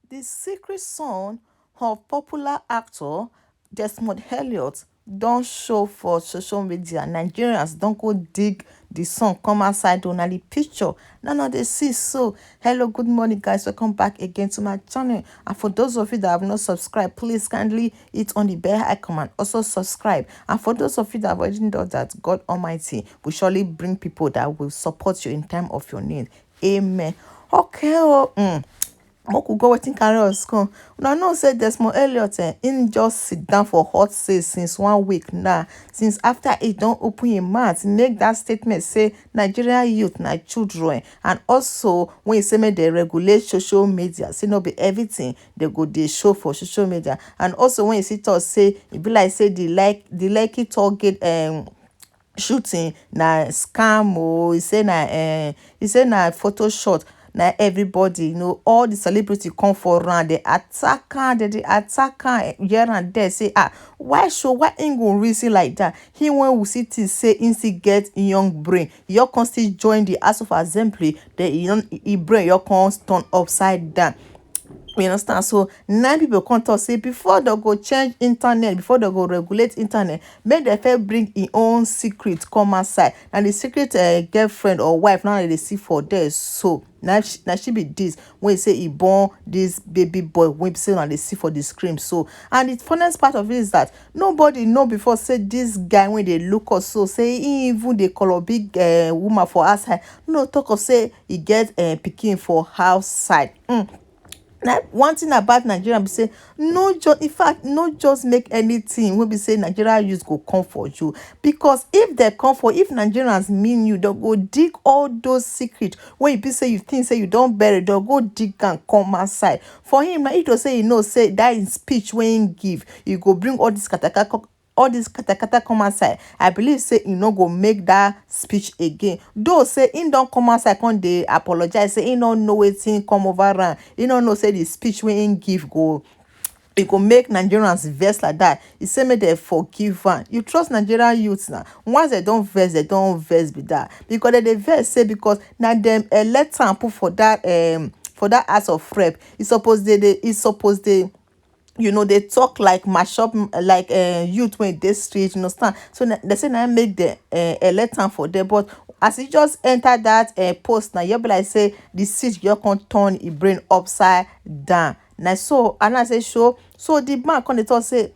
The secret son of popular actor Desmond Elliot don't show for social media. Nigerians don't go dig the song come outside on the picture. Now they see. So hello, good morning guys. Welcome back again to my channel. And for those of you that have not subscribed, please kindly hit on the bell icon and also subscribe. And for those of you that have already done that, God Almighty will surely bring people that will support you in time of your need. Amen. Okay. Make we go wetin carry us come. Una know say Desmond Elliot him just sit down for hot seat since 1 week now. Since after he don open him mouth make that statement say Nigerian youth na children, and also when he say make dem regulate social media, say no be everything they go dey show for social media. And also when he sit talk say e be like say the Lekki toll gate shooting na scam. He say na photoshop. Na everybody, all the celebrity come for round, they attack am, they attack am here and there. Say why him go reason like that? He when we see things say him still get young brain, you can still join the House of Assembly, then he brain you can turn upside down. You understand? So nine people come talk say before they go change internet, before they go regulate internet, make dem first bring im own secret come outside. And the secret girlfriend or wife now they see for there. So now she be this when he say he born this baby boy when be say now they see for the screen. So and the funniest part of it is that nobody know before say this guy when they look us so say he even they color big woman for outside. No talk of say he get pikin for outside. Now one thing about Nigeria be say no just make anything wey be say Nigeria youth go come for you, because if Nigerians mean you, they go dig all those secrets wey e be say you think say you don't bury, they go dig and come outside. For him now, if to say say that in speech wey him give, you go bring all this katakata come outside. I believe say he no go make that speech again. Though say he don't come outside come dey apologize, say he no know wetin come over am. He no know say the speech wey him give go make Nigerians vex like that. He say make dem forgive am. You trust Nigerian youths now? Once they don't vex be that, because they vex say because na dem elect am put for that House of Rep. He suppose dey they talk like mash up like youth when they street, you understand? So they say now make the elect am for them, but as he just enter that post now, you be like say the seat you can turn his brain upside down. Now so and I say show, so the man come dey talk say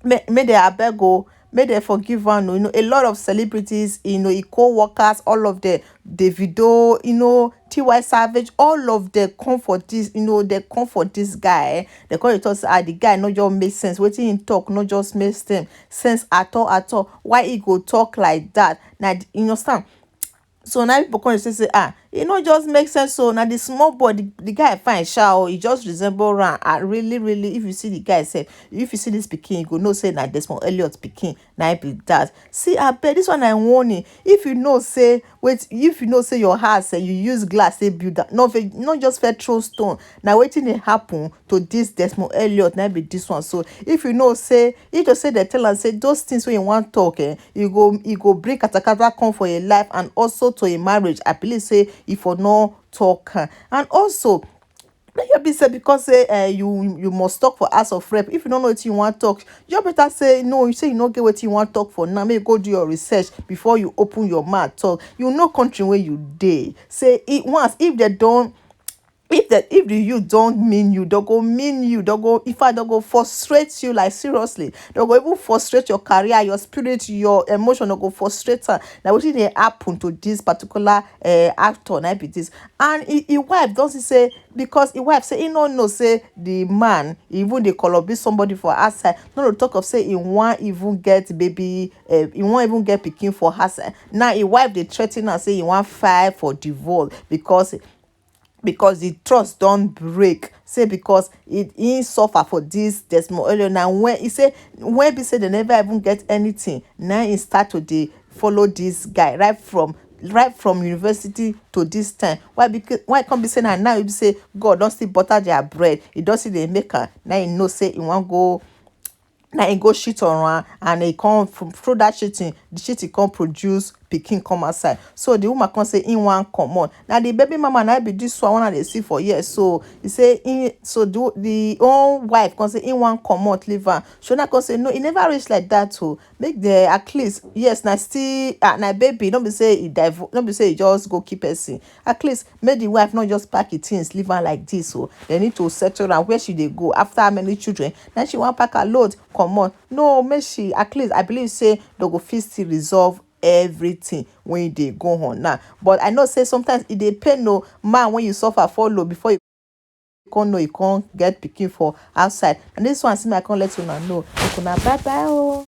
make they abeg go, make they forgive am. A lot of celebrities, e co-workers, all of the Davido, Ty Savage, all of them come for this, they come for this guy. They come to talk say the guy no just make sense. Wetin him talk no just make sense at all. Why he go talk like that? Now you understand? So now people come say e no just make sense. So now the small boy, the guy fine sha, he just resemble ram. And really if you see the guy say, if you see this pikin, you go know say na Desmond Elliot pikin na be that. See abeg, this one I warning. If you know say your house you use glass say build that, no just fair throw stone. Now wetin dey happen to this Desmond Elliot na be this one. So if you know say, if you say they tell am say those things wey you want talk, you go bring katakata come for your life and also to a marriage. I believe say if for no talk. And also make you be say because say you must talk for House of Rep. If you don't know what you want talk, you better say no. You say you no get what you want talk for now. Make you go do your research before you open your mouth talk. You know country where you dey. Say it once. If they don't, if the youth don't mean you, they'll go mean you. They'll go frustrate you, like seriously. They'll go even frustrate your career, your spirit, your emotion. They'll go frustrate her. Now what did they happen to this particular actor? Now be this. And his wife doesn't say, because his wife say he no know say the man even they call up be somebody for outside. No talk of say he won't even get baby, he won't even get pikin for outside. Now his wife they threaten and say he want file for divorce because the trust don't break. Say because he suffer for this Desmond Elliot. Now when he say, when be say they never even get anything, now he start to dey follow this guy right from university to this time. Why can't be saying that now? You be say God don't still butter their bread, he don't see the maker. Now he know say he want go, now he go shit on her, and he come from through that shitting. the shit come produce pikin come outside. So the woman come say in one comot. Now the baby mama now be this one they see for years. So he say so the own wife come say in one comot leave her. Shona come say no, it never reach like that. To make the at least yes now still na baby. Don't be say he divorce. Don't be say he just go keep person. At least make the wife not just pack it things leave her like this. So they need to settle and where should they go after how many children. Then she want pack her load comot. No, make she at least I believe say they go fit still resolve everything when they go on now. But I know say sometimes it dey pain no man when you suffer follow before you can't know you can't get pikin for outside. And this one see me I can't let you know. Make una bye bye oh.